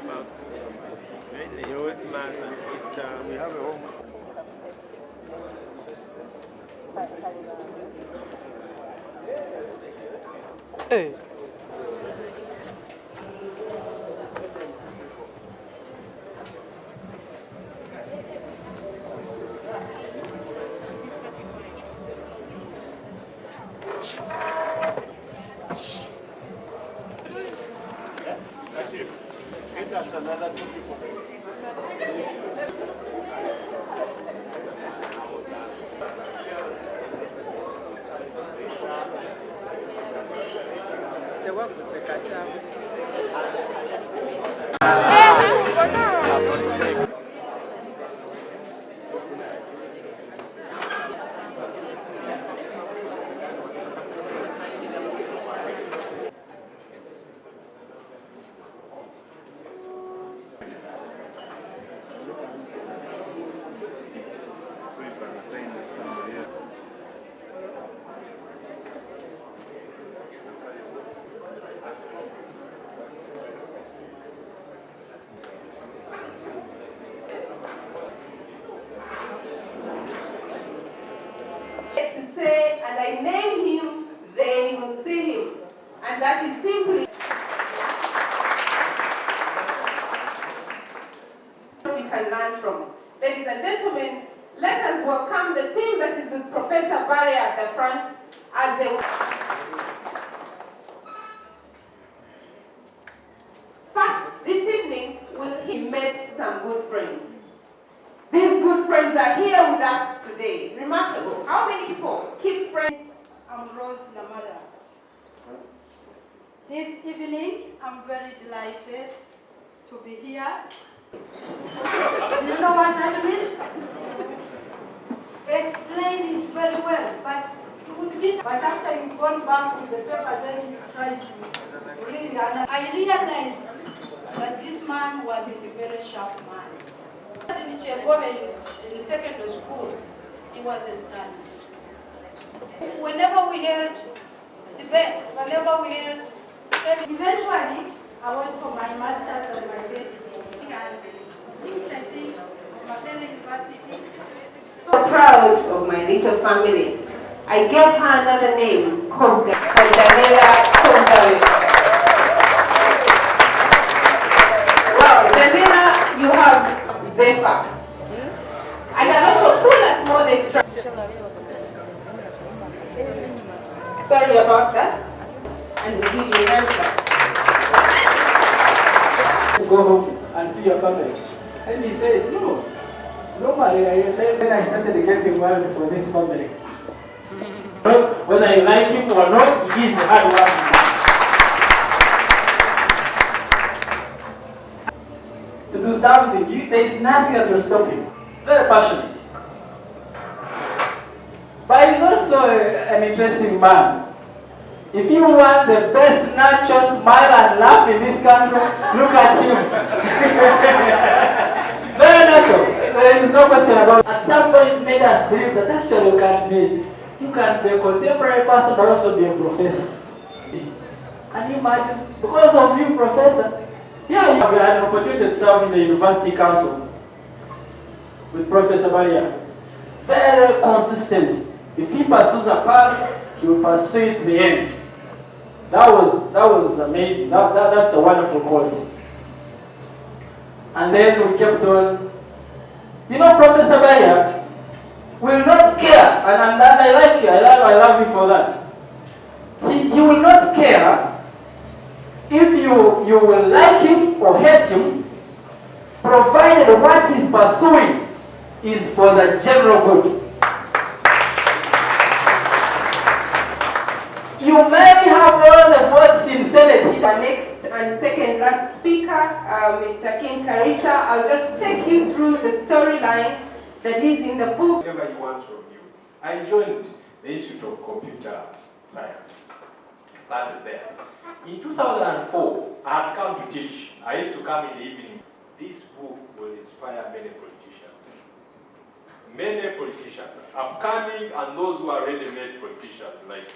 about mainly Christmas and Easter. We have a home. Hey. To say, and I name him, they will see him. And that is simply what you can learn from. Ladies and gentlemen, let us welcome the team that is with Professor Barry at the front as they first this evening he met some good friends. These good friends are here with us today. Remarkable. How many people keep friends? I'm Rose Namada. This evening, I'm very delighted to be here. Do you know what I mean? Explain it very well, but it would be. But after you've gone back to the paper, then you try to read it. And I realized that this man was a very sharp man. In Chegome, in secondary school, he was a star. Whenever we held debates, whenever we held, eventually I went for my master's and my PhD, and I think Makerere University. So proud of my little family. I gave her another name, Konga, Daniela Konga. Wow, Daniela, you have Zephyr. I can also pull a small extra. Sorry about that. And we give you an answer. Go home and see your family. And he said, no. Normally, then I started getting money for this family. Whether I like him or not, he is hard work. To do something, there is nothing that will stop him. Very passionate. But he's also an interesting man. If you want the best natural smile and laugh in this country, look at him. Very natural. There is no question about it. At some point, made us believe that actually you can be a contemporary person but also be a professor. Can you imagine? Because of you, professor, yeah, you have had an opportunity to serve in the university council with Professor Baria. Very consistent. If he pursues a path, he will pursue it to the end. That was amazing. That's a wonderful quality. And then we kept on. You know, Professor Baria will not care, and I like you. I love you for that. He will not care if you will like him or hate him, provided what he's pursuing is for the general good. You may have all the votes in Senate. Our next and second last speaker, Mr. King Karisa, I'll just take you through the storyline that is in the book. Whatever he wants from you. I joined the Institute of Computer Science. I started there. In 2004, I had come to teach. I used to come in the evening. This book will inspire many politicians. Many politicians, upcoming and those who are ready-made politicians, like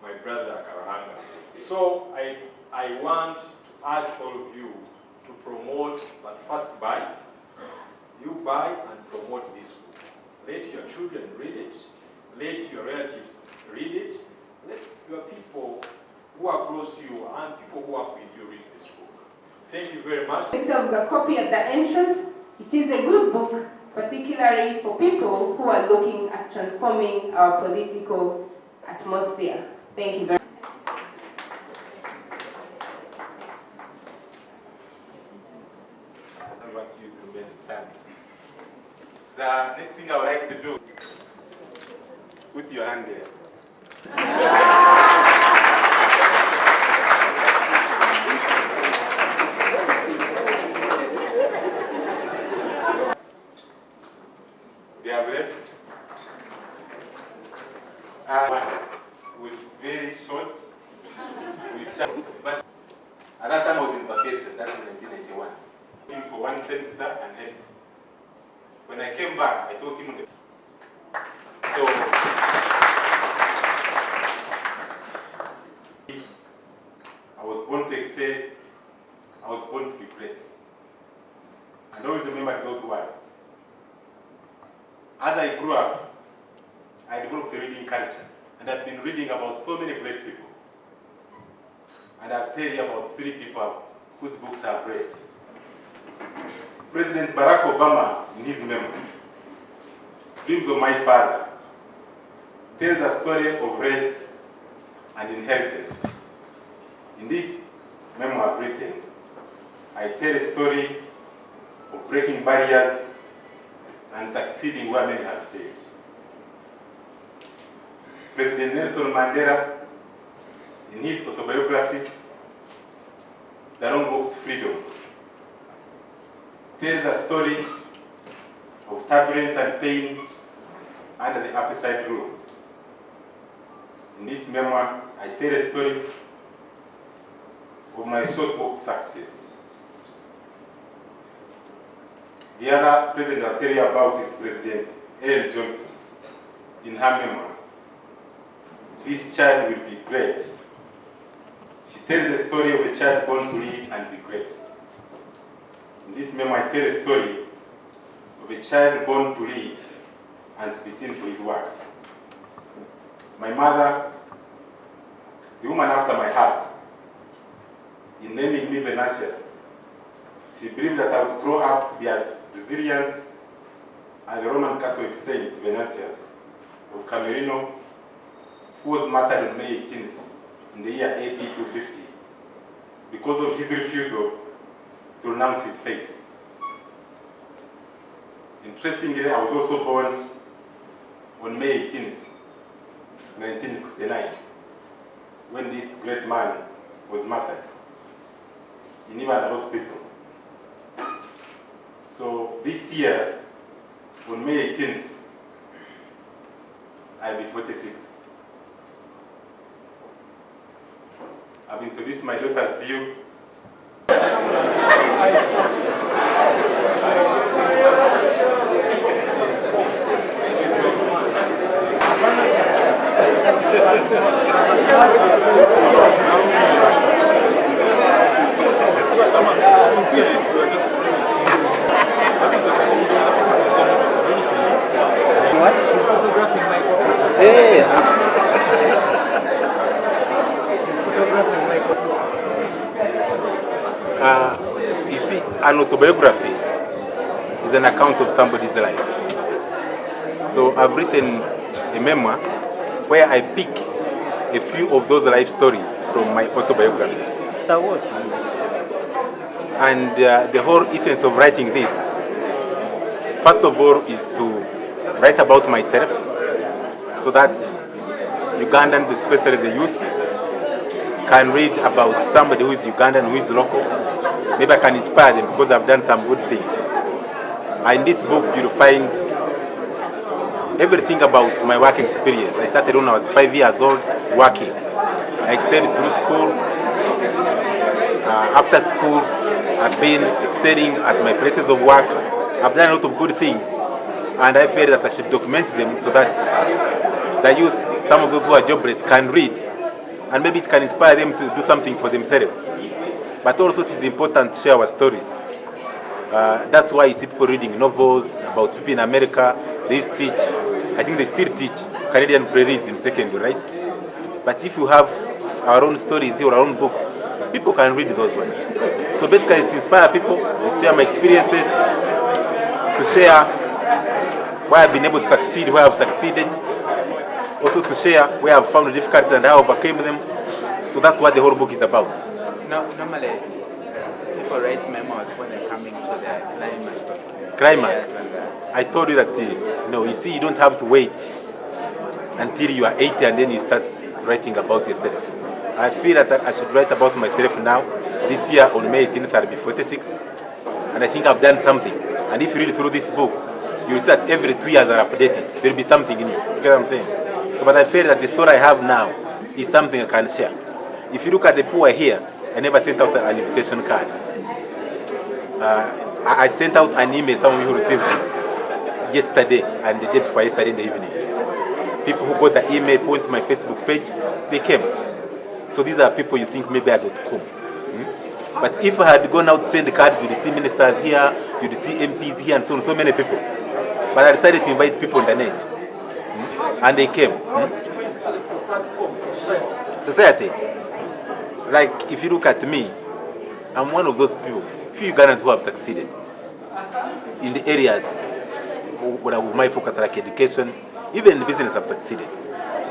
my brother Karahanga. So I want to urge all of you to promote first buy. You buy and promote this book. Let your children read it. Let your relatives read it. Let your people who are close to you and people who work with you read this book. Thank you very much. It serves a copy at the entrance. It is a good book, particularly for people who are looking at transforming our political atmosphere. Thank you very much. I want you to remain standing. The next thing I would like to do, put your hand there. They have left. Was very short. But at that time I was in vacation, that was 1991. In for one semester and left. When I came back, I told him, so I was born to excel, I was born to be great. And I always remember those words. As I grew up, I developed a reading culture, and I've been reading about so many great people. And I'll tell you about 3 people whose books I've read. President Barack Obama, in his memoir, Dreams of My Father, tells a story of race and inheritance. In this memoir I've written, I tell a story of breaking barriers and succeeding where many have failed. President Nelson Mandela, in his autobiography, The Long Walk to Freedom, tells a story of turbulence and pain under the apartheid rule. In this memoir, I tell a story of my short walk success. The other president I'll tell you about is President Ellen Johnson. In her memoir, This Child Will Be Great, she tells the story of a child born to lead and be great. In this memoir, I tell a story of a child born to lead and to be seen for his works. My mother, the woman after my heart, in naming me Venantius, she believed that I would grow up to be as resilient as the Roman Catholic saint Venantius of Camerino, who was martyred on May 18th in the year AD 250 because of his refusal to renounce his faith. Interestingly, I was also born on May 18th, 1969, when this great man was martyred in Ibadan Hospital. So this year, on May 18th, I'll be 46. I've introduced my daughters to you. What? She's photographing my coffee. Hey! You see, an autobiography is an account of somebody's life. So I've written a memoir where I pick a few of those life stories from my autobiography. So what? And the whole essence of writing this, first of all, is to write about myself so that Ugandans, especially the youth, can read about somebody who is Ugandan, who is local. Maybe I can inspire them because I've done some good things. And in this book, you'll find everything about my working experience. I started when I was 5 years old working. I excelled through school. After school, I've been excelling at my places of work. I've done a lot of good things. And I felt that I should document them so that the youth, some of those who are jobless, can read. And maybe it can inspire them to do something for themselves. But also it is important to share our stories. That's why you see people reading novels about people in America. They used to teach, I think they still teach Canadian prairies in secondary, right? But if you have our own stories or our own books, people can read those ones. So basically, it inspires people to share my experiences, to share where I've been able to succeed, where I've succeeded, also to share where I've found difficulties and how I overcame them. So that's what the whole book is about. No, normally, people write memoirs when they're coming to the climax. Climax. Yes, I told you that, you see, you don't have to wait until you are 80 and then you start writing about yourself. I feel that I should write about myself now. This year on May 18th, I'll be 46. And I think I've done something. And if you read through this book, you'll see that every 2 years are updated. There'll be something in you. You get what I'm saying? So, but I feel that the story I have now is something I can share. If you look at the poor here, I never sent out an invitation card. I sent out an email, some of you received it yesterday and the day before yesterday in the evening. People who got the email, point to my Facebook page, they came. So these are people you think maybe I don't come. But if I had gone out to send the cards, you'd see ministers here, you'd see MPs here, and so on, so many people. But I decided to invite people on the net. And they came. Society. Like, if you look at me, I'm one of those people, few Ugandans who have succeeded in the areas where my focus, like education, even in the business, I've succeeded.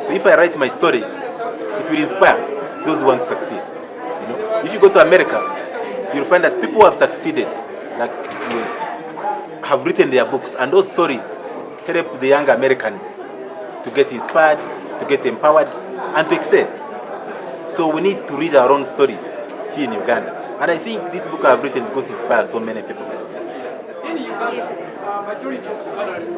So if I write my story, it will inspire those who want to succeed. If you go to America, you'll find that people who have succeeded, like, have written their books, and those stories help the young Americans to get inspired, to get empowered, and to excel. So we need to read our own stories here in Uganda. And I think this book I've written is going to inspire so many people. In Uganda, majority of Ugandans,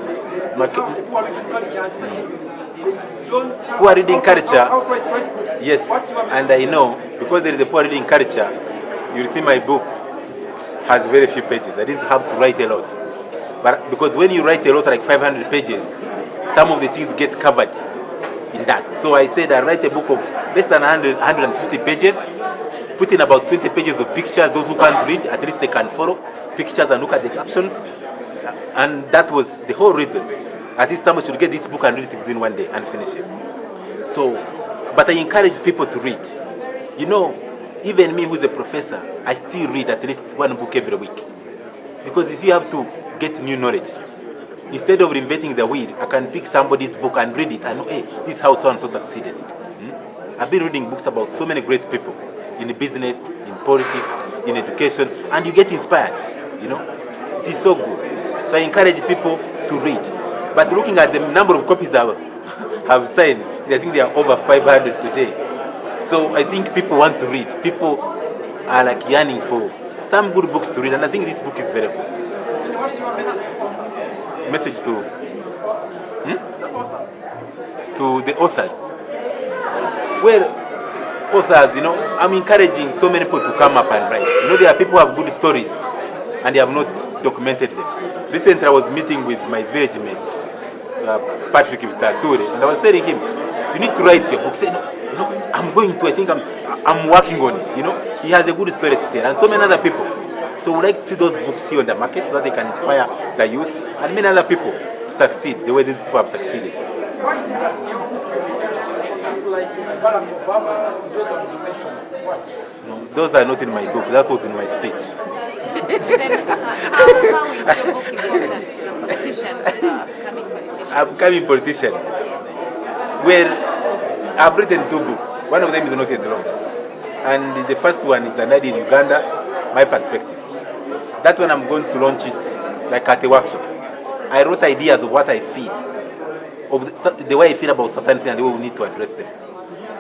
poor reading culture, yes, and I know, because there is a poor reading culture, you'll see my book has very few pages. I didn't have to write a lot. But because when you write a lot, like 500 pages, some of the things get covered in that. So I said I write a book of less than 150 pages, put in about 20 pages of pictures. Those who can't read, at least they can follow pictures and look at the captions. And that was the whole reason. At least someone should get this book and read it within one day and finish it. So, but I encourage people to read. Even me who's a professor, I still read at least one book every week. Because you see, you have to get new knowledge. Instead of reinventing the wheel, I can pick somebody's book and read it and know, hey, this is how so-and-so succeeded. I've been reading books about so many great people in business, in politics, in education, and you get inspired. It is so good. So I encourage people to read. But looking at the number of copies I have signed, I think there are over 500 today. So I think people want to read. People are like yearning for some good books to read, and I think this book is very good. And what's your message? Message to the authors. Well, authors, I'm encouraging so many people to come up and write. There are people who have good stories and they have not documented them. Recently, I was meeting with my village mate, Patrick Vitature, and I was telling him, you need to write your book. Say, I'm going to, I think I'm working on it. He has a good story to tell, and so many other people. So we like to see those books here on the market so that they can inspire the youth and many other people to succeed the way these people have succeeded. Why is it that your book people like Barack Obama, those ones you mentioned? Why? No, those are not in my book. That was in my speech. How is your book important to the politicians, upcoming politicians? Upcoming politicians. Well, I've written 2 books. One of them is not yet launched. And the first one is The Night in Uganda, My Perspective. That one I'm going to launch it like at a workshop. I wrote ideas of what I feel, of the way I feel about certain things and the way we need to address them.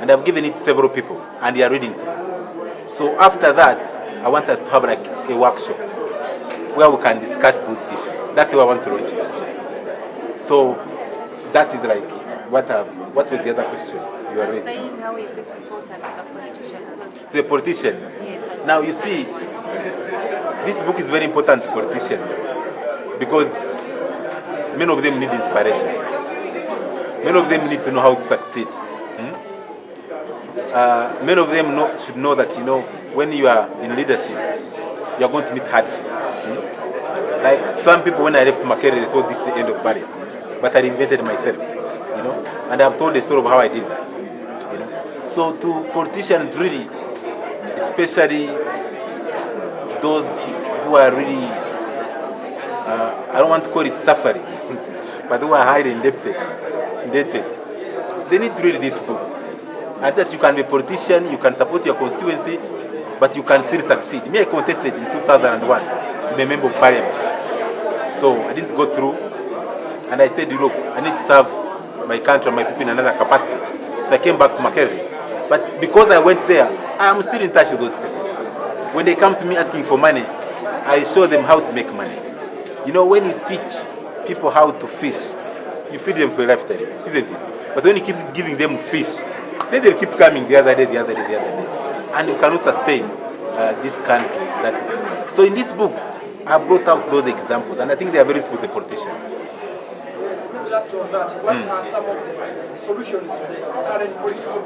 And I've given it to several people, and they are reading it. So after that, I want us to have like a workshop where we can discuss those issues. That's the way I want to launch it. So that is like what was the other question you are raising? Saying how is it important to the politicians? To the politicians. Yes. Now you see, this book is very important to politicians because many of them need inspiration. Many of them need to know how to succeed. Many of them should know that when you are in leadership, you are going to meet hardships. Like some people, when I left Makerere, they thought this is the end of barrier, but I reinvented myself, and I've told the story of how I did that, So to politicians, really, especially those who are really, I don't want to call it suffering, but who are highly indebted, they need to read this book. And that you can be a politician, you can support your constituency, but you can still succeed. Me, I contested in 2001 to be a member of parliament. So I didn't go through, and I said, look, I need to serve my country and my people in another capacity. So I came back to Makerere. But because I went there, I am still in touch with those people. When they come to me asking for money, I show them how to make money. When you teach people how to fish, you feed them for a lifetime, isn't it? But when you keep giving them fish, then they'll keep coming the other day. And you cannot sustain this country that way. So in this book, I brought out those examples, and I think they are very useful to the politicians. Last on that, what are some of the solutions to the current political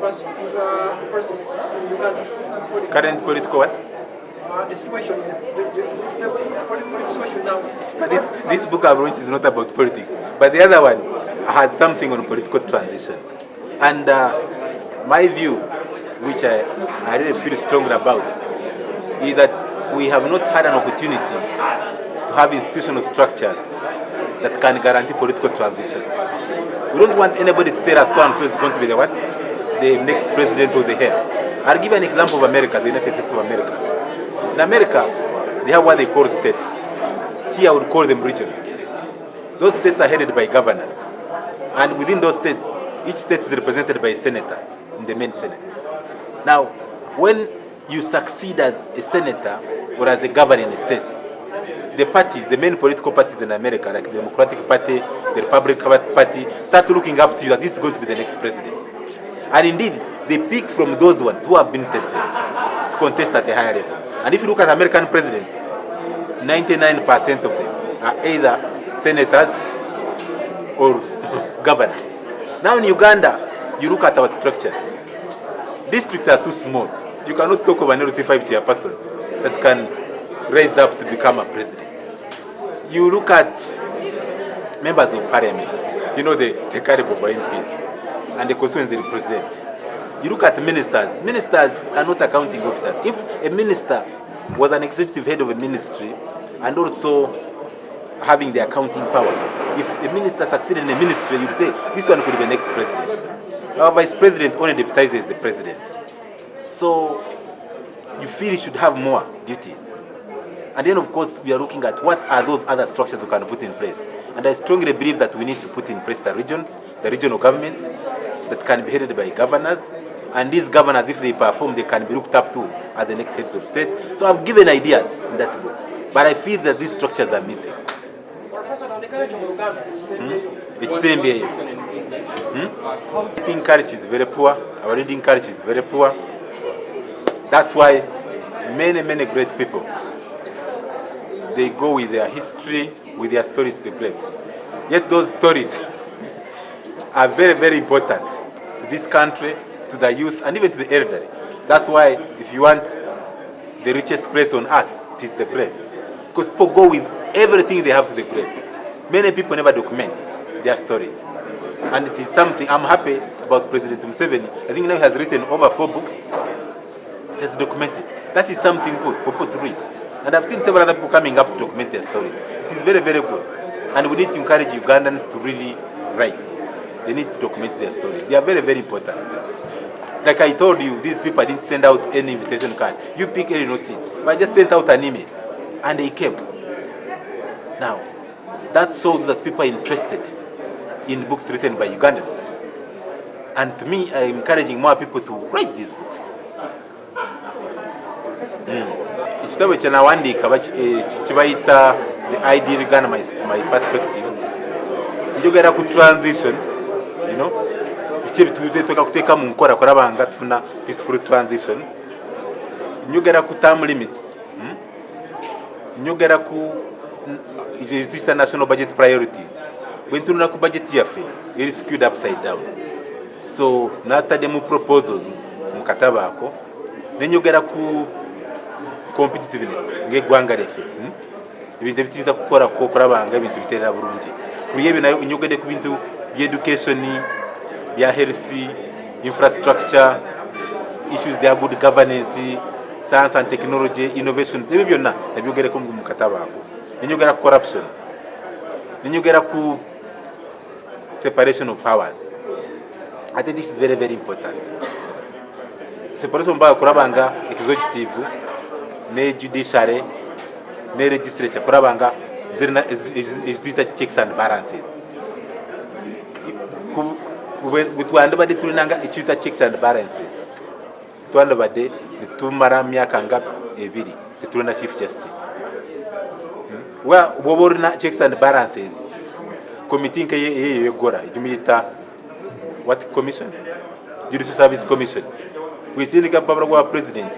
process in Uganda? Current political what? The situation, the political situation now. But this book I've written is not about politics, but the other one has something on political transition. And my view, which I really feel strongly about, is that we have not had an opportunity to have institutional structures that can guarantee political transition. We don't want anybody to tell us so and so is going to be the next president or the heir. I'll give you an example of America, the United States of America. In America, they have what they call states. Here I would call them regions. Those states are headed by governors. And within those states, each state is represented by a senator in the main senate. Now, when you succeed as a senator or as a governor in a state, the parties, the main political parties in America, like the Democratic Party, the Republican Party, start looking up to you that this is going to be the next president. And indeed, they pick from those ones who have been tested to contest at a higher level. And if you look at American presidents, 99% of them are either senators or governors. Now in Uganda, you look at our structures. Districts are too small. You cannot talk of an LC5 chairperson that can raise up to become a president. You look at members of parliament, the caliber of MPs and the constituents they represent. You look at ministers. Ministers are not accounting officers. If a minister was an executive head of a ministry and also having the accounting power, if a minister succeeded in a ministry, you'd say, this one could be the next president. Our vice president only deputizes the president. So you feel he should have more duties. And then, of course, we are looking at what are those other structures we can put in place. And I strongly believe that we need to put in place the regions, the regional governments that can be headed by governors. And these governors, if they perform, they can be looked up to as the next heads of state. So I've given ideas in that book. But I feel that these structures are missing. It's same here. Reading courage is very poor. Our reading courage is very poor. That's why many great people, they go with their history, with their stories to the grave. Yet those stories are very important to this country, to the youth, and even to the elderly. That's why if you want the richest place on earth, it is the grave. Because people go with everything they have to the grave. Many people never document their stories. And it is something I'm happy about President Museveni. I think now he has written over 4 books. He has documented. That is something good for people to read. And I've seen several other people coming up to document their stories. It is very good. And we need to encourage Ugandans to really write. They need to document their stories. They are very important. Like I told you, these people didn't send out any invitation card. You pick any notes in. But I just sent out an email. And they came. Now, that shows that people are interested in books written by Ugandans. And to me, I'm encouraging more people to write these books. Ekitabo kye nawandiika kibayita The Ideal Uganda, my Perspectives. Njogera ku transition, biki ebituteeka kuteeka mu nkola kulaba nga tufuna peaceful transition. Njogera ku term limits. Njogera ku izituyisa national budget priorities. Bwe ntunula ku budget yaffe eri skewed upside down. So natademu proposals mu katabo ako. Nenjogera ku competitiveness ng'eggwanga lyaffe. ibintu bitiza gukora ko kurabanga ibintu biterera burungi kuriye binayo inyogede ku bintu education ya health infrastructure issues they good governance science and technology innovation ibyo byonna nabyogere ko mu mukataba ako inyogera corruption inyogera ku separation of powers. I think this is very very important. Separation of kurabanga executive ne judiciary ne legislature kurabanga zirina is checks and balances. Bitwanda bade tulinanga icyita checks and balances. Twanda bade nitumara myaka ngapi ebiri tetulina chief justice. Wa boborina checks and balances. Committee nke ye gora idumita what commission? Judicial Service Commission. We sindika pabra kwa president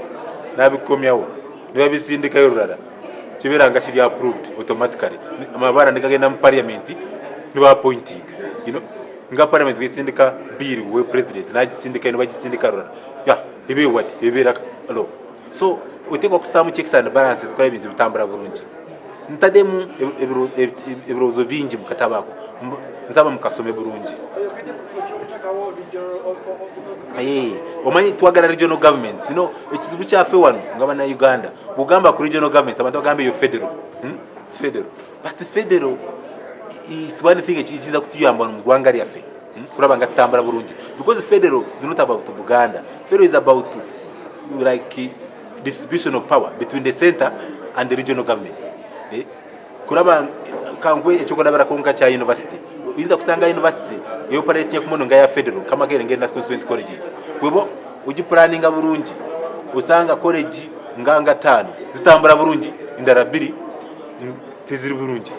na bikomyawo niba bisindika yorara kibiranga kiri approved automatically amabara ndikagenda mu parliament niba appointing nga parliament wisindika bill we president na gisindika niba gisindika yorara ya ibe what ibera allo so utekwa kusamu checks and balances kwa ibintu bitambura burungi ntademu ebirozo bingi mukatabako nzaba mukasome burungi omanyi twagala regional governments ekizibu kyafe wano ngaba na Uganda bugamba ku regional governments abantu bagamba yo federal but the federal is one thing ekiza kutuyamba mu gwanga lyafe kurabanga tutambula burungi because federal is not about Buganda. Federal is about like distribution of power between the center and the regional governments. Kuraba kangwe echokola barakonka cha university inza kusanga university yo parate yakumono nga ya federal kama ngenda constituent colleges kwebo uji planning burungi usanga college nganga 5 zitambura burungi indara 2 tiziri burungi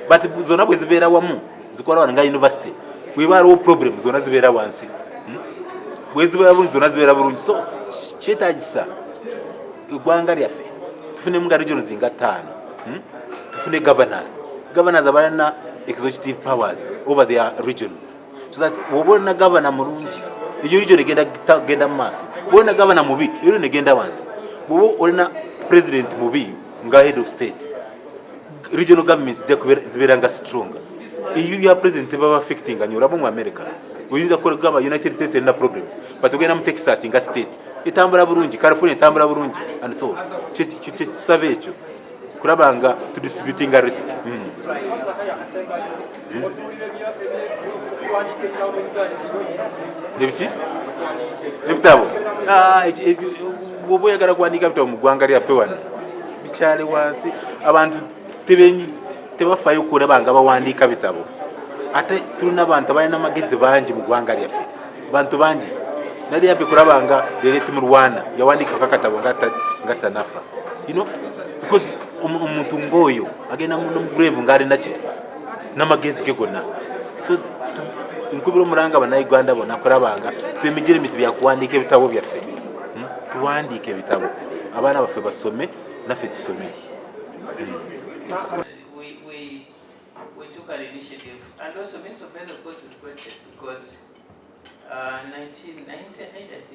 but zona bwe zibera wamu zikora nga university kwebaro problem zona zibera wansi bwe zibera burungi zona zibera burungi so chetagisa igwanga lyafe tufune mga regions zinga 5 tufune governors abalina executive powers over their regions so that wobona governor mulungi iyo region genda maso wobona governor mubi iyo negenda wansi bo olina president mubi nga head of state regional governments ziberanga stronger iyo ya president baba affecting anyura mu America uyinza ko gamba United States na problems but ugenda mu Texas nga state itambura burungi California itambura burungi and so save echo kurabanga to distributing a risk Ebiki? Ebitabo. Bobo yagala kwandika bitabo mu gwanga lya fewano. Bichale wansi abantu tebenyi tebafayo kurabanga bawandika bitabo. Ate tulina abantu abalina magezi bangi mu gwanga lya fe. Bantu bangi. Nali yabe kurabanga dereti mu Rwanda yawandika kakatabo ngata nafa. Because umuntu ngoyo agenda mu grave ngari naki namagezi gegona so nkubiro muranga bana Uganda bona kurabanga twemigire imizi bya kuandika bitabo byafe tuandike bitabo abana bafe basome nafe tusome we took an initiative and also means of the course is granted because 1998 I think